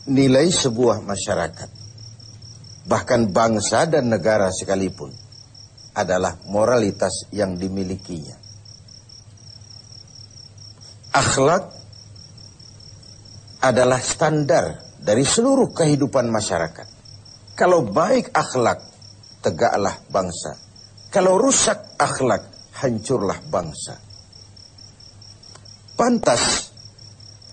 nilai sebuah masyarakat, bahkan bangsa dan negara sekalipun, adalah moralitas yang dimilikinya. Akhlak adalah standar dari seluruh kehidupan masyarakat. Kalau baik akhlak, tegaklah bangsa. Kalau rusak akhlak, hancurlah bangsa. Pantas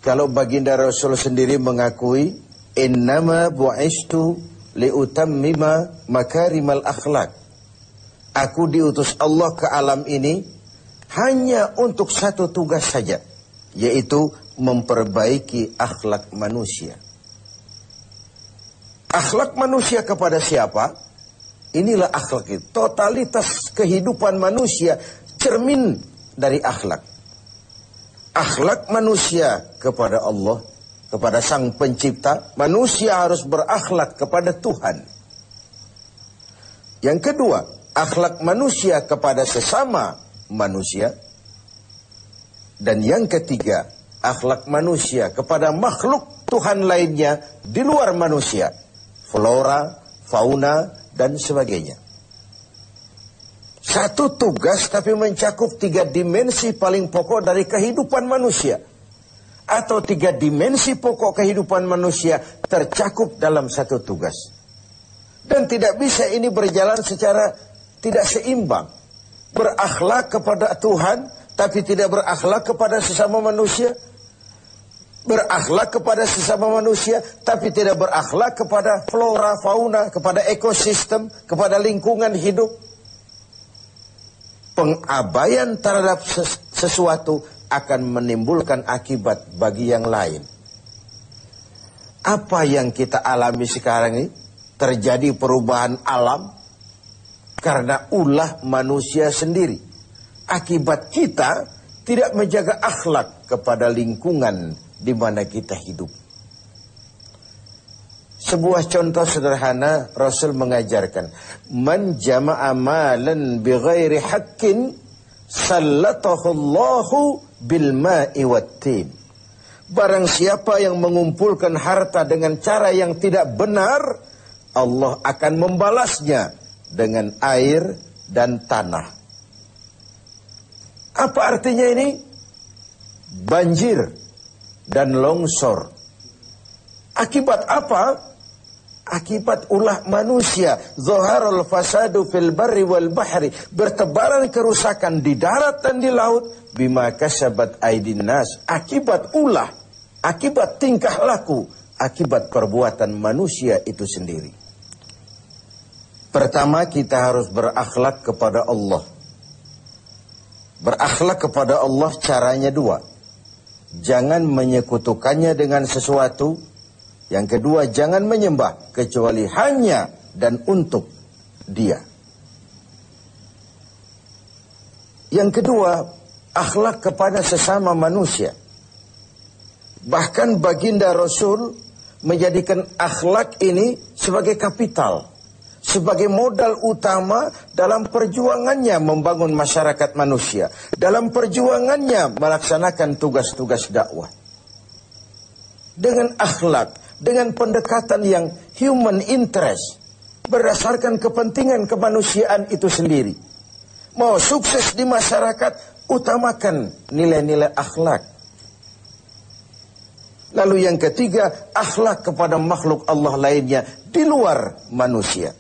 kalau baginda Rasul sendiri mengakui, innama bu'istu liutammima makarimal akhlak. Aku diutus Allah ke alam ini hanya untuk satu tugas saja, yaitu memperbaiki akhlak manusia. Akhlak manusia kepada siapa? Inilah akhlak itu. Totalitas kehidupan manusia cermin dari akhlak. Akhlak manusia kepada Allah, kepada Sang Pencipta. Manusia harus berakhlak kepada Tuhan. Yang kedua, akhlak manusia kepada sesama manusia. Dan yang ketiga, akhlak manusia kepada makhluk Tuhan lainnya di luar manusia. Flora, fauna, dan sebagainya. Satu tugas tapi mencakup 3 dimensi paling pokok dari kehidupan manusia. Atau 3 dimensi pokok kehidupan manusia tercakup dalam satu tugas. Dan tidak bisa ini berjalan secara tidak seimbang. Berakhlak kepada Tuhan tapi tidak berakhlak kepada sesama manusia. Berakhlak kepada sesama manusia tapi tidak berakhlak kepada flora, fauna, kepada ekosistem, kepada lingkungan hidup. Pengabaian terhadap sesuatu akan menimbulkan akibat bagi yang lain. Apa yang kita alami sekarang ini? Terjadi perubahan alam karena ulah manusia sendiri. Akibat kita tidak menjaga akhlak kepada lingkungan di mana kita hidup. Sebuah contoh sederhana, Rasul mengajarkan, man jama'a malan bighairi haqqin sallatahu Allahu bil ma'i wattin. Barang siapa yang mengumpulkan harta dengan cara yang tidak benar, Allah akan membalasnya dengan air dan tanah. Apa artinya ini? Banjir dan longsor. Akibat apa? Akibat ulah manusia. Zaharul fasadu fil barri wal bahri. Bertebaran kerusakan di darat dan di laut. Bima kasabat aydin nas. Akibat ulah. Akibat tingkah laku. Akibat perbuatan manusia itu sendiri. Pertama, kita harus berakhlak kepada Allah. Berakhlak kepada Allah caranya 2. Jangan menyekutukannya dengan sesuatu. Yang kedua, jangan menyembah kecuali hanya dan untuk Dia. Yang kedua, akhlak kepada sesama manusia. Bahkan baginda Rasul menjadikan akhlak ini sebagai kapital, sebagai modal utama dalam perjuangannya membangun masyarakat manusia, dalam perjuangannya melaksanakan tugas-tugas dakwah. Dengan akhlak, dengan pendekatan yang human interest, berdasarkan kepentingan kemanusiaan itu sendiri. Mau sukses di masyarakat, utamakan nilai-nilai akhlak. Lalu yang ketiga, akhlak kepada makhluk Allah lainnya di luar manusia.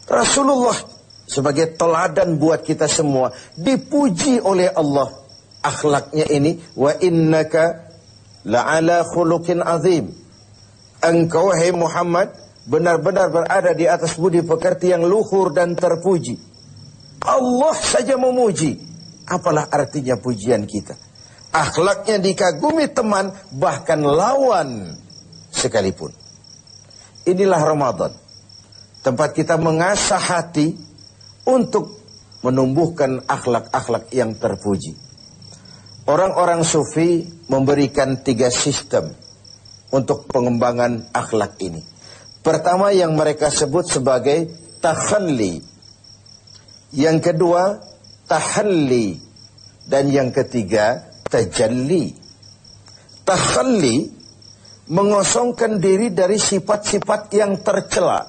Rasulullah sebagai teladan buat kita semua, dipuji oleh Allah akhlaknya ini, wa innaka la'ala khuluqin azim. Engkau hai Muhammad benar-benar berada di atas budi pekerti yang luhur dan terpuji. Allah saja memuji, apalah artinya pujian kita? Akhlaknya dikagumi teman, bahkan lawan sekalipun. Inilah Ramadan, tempat kita mengasah hati untuk menumbuhkan akhlak-akhlak yang terpuji. Orang-orang sufi memberikan 3 sistem untuk pengembangan akhlak ini. Pertama yang mereka sebut sebagai takhalli. Yang kedua tahalli. Dan yang ketiga tajalli. Takhalli mengosongkan diri dari sifat-sifat yang tercela.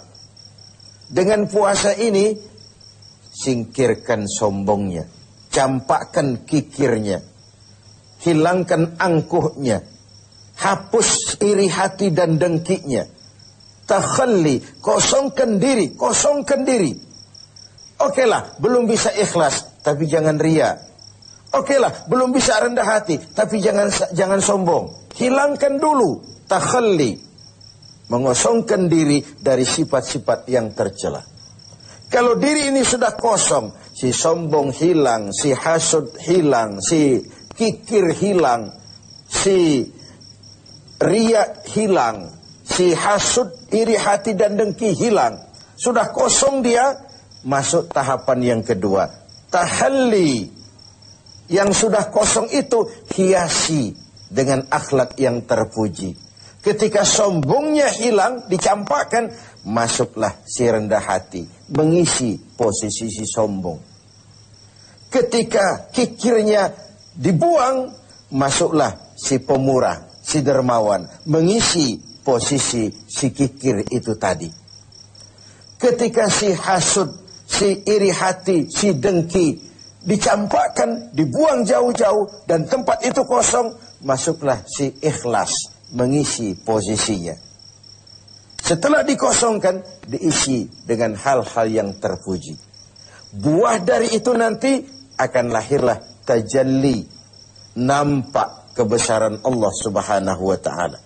Dengan puasa ini, singkirkan sombongnya, campakkan kikirnya, hilangkan angkuhnya, hapus iri hati dan dengkinya. Takhalli, kosongkan diri, kosongkan diri. Okelah, belum bisa ikhlas, tapi jangan ria. Okelah, belum bisa rendah hati, tapi jangan sombong. Hilangkan dulu, takhalli, mengosongkan diri dari sifat-sifat yang tercela. Kalau diri ini sudah kosong, si sombong hilang, si hasud hilang, si kikir hilang, si ria hilang, si hasud, iri hati dan dengki hilang. Sudah kosong dia, masuk tahapan yang kedua, tahalli. Yang sudah kosong itu hiasi dengan akhlak yang terpuji. Ketika sombongnya hilang, dicampakkan, masuklah si rendah hati, mengisi posisi si sombong. Ketika kikirnya dibuang, masuklah si pemurah, si dermawan, mengisi posisi si kikir itu tadi. Ketika si hasud, si iri hati, si dengki dicampakkan, dibuang jauh-jauh, dan tempat itu kosong, masuklah si ikhlas, mengisi posisinya. Setelah dikosongkan, diisi dengan hal-hal yang terpuji. Buah dari itu nanti akan lahirlah tajalli, nampak kebesaran Allah Subhanahu wa ta'ala.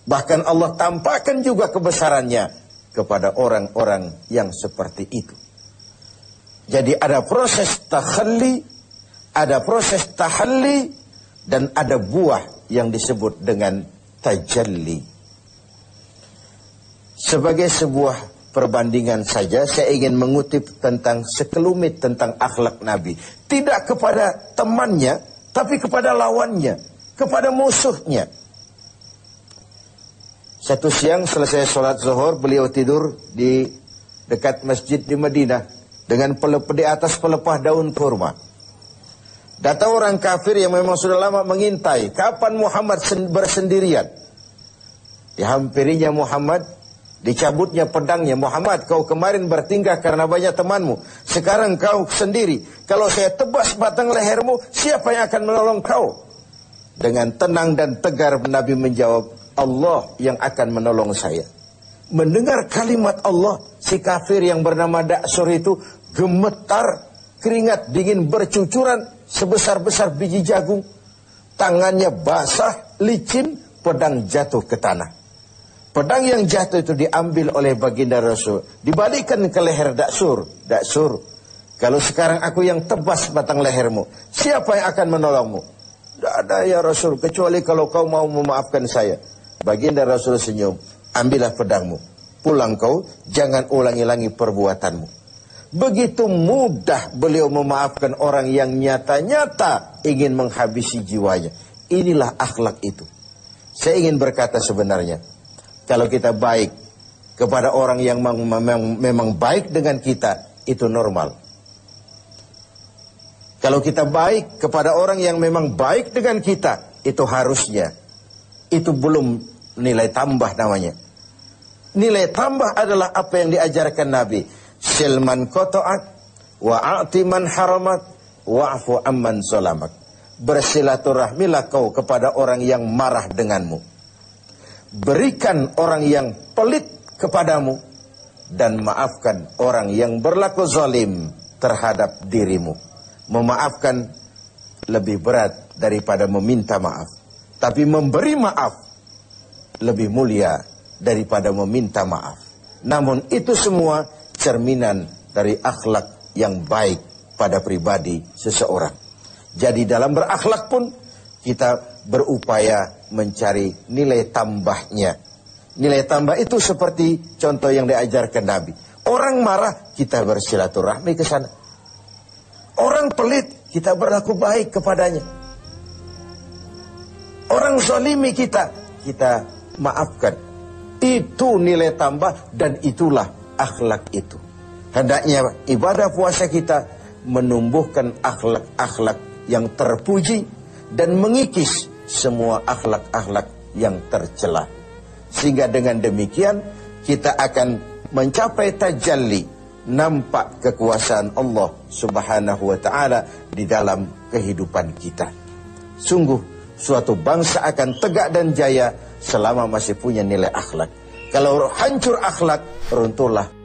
Bahkan Allah tampakkan juga kebesarannya kepada orang-orang yang seperti itu. Jadi ada proses takhalli, ada proses tahalli, dan ada buah yang disebut dengan tajalli. Sebagai sebuah perbandingan saja, saya ingin mengutip tentang sekelumit tentang akhlak Nabi. Tidak kepada temannya, tapi kepada lawannya, kepada musuhnya. Satu siang selesai sholat zuhur, beliau tidur di dekat masjid di Madinah dengan di atas pelepah daun kurma. Datang orang kafir yang memang sudah lama mengintai, kapan Muhammad bersendirian. Dihampirinya Muhammad, dicabutnya pedangnya. Muhammad, kau kemarin bertingkah karena banyak temanmu, sekarang kau sendiri. Kalau saya tebas batang lehermu, siapa yang akan menolong kau? Dengan tenang dan tegar Nabi menjawab, Allah yang akan menolong saya. Mendengar kalimat Allah, si kafir yang bernama Daksur itu gemetar, keringat dingin bercucuran sebesar-besar biji jagung. Tangannya basah, licin, pedang jatuh ke tanah. Pedang yang jatuh itu diambil oleh baginda Rasul, dibalikkan ke leher Daksur. Daksur, kalau sekarang aku yang tebas batang lehermu, siapa yang akan menolongmu? Tidak ada ya Rasul, kecuali kalau kau mau memaafkan saya. Baginda Rasul senyum, ambillah pedangmu, pulang kau, jangan ulangi-ulangi perbuatanmu. Begitu mudah beliau memaafkan orang yang nyata-nyata ingin menghabisi jiwanya. Inilah akhlak itu. Saya ingin berkata sebenarnya, kalau kita baik kepada orang yang memang baik dengan kita, itu normal. Kalau kita baik kepada orang yang memang baik dengan kita, itu harusnya. Itu belum nilai tambah namanya. Nilai tambah adalah apa yang diajarkan Nabi. Silman koto'at, wa'ati man haramat, wa'fu amman solamak. Bersilaturahmilah kau kepada orang yang marah denganmu. Berikan orang yang pelit kepadamu, dan maafkan orang yang berlaku zalim terhadap dirimu. Memaafkan lebih berat daripada meminta maaf. Tapi memberi maaf lebih mulia daripada meminta maaf. Namun itu semua cerminan dari akhlak yang baik pada pribadi seseorang. Jadi dalam berakhlak pun kita berupaya mencari nilai tambahnya. Nilai tambah itu seperti contoh yang diajarkan Nabi. Orang marah, kita bersilaturahmi ke sana. Orang pelit, kita berlaku baik kepadanya. Orang zalimi kita maafkan. Itu nilai tambah dan itulah akhlak itu. Hendaknya ibadah puasa kita menumbuhkan akhlak-akhlak yang terpuji dan mengikis semua akhlak-akhlak yang tercela. Sehingga dengan demikian kita akan mencapai tajalli, nampak kekuasaan Allah Subhanahu wa ta'ala di dalam kehidupan kita. Sungguh suatu bangsa akan tegak dan jaya selama masih punya nilai akhlak. Kalau hancur akhlak, runtuhlah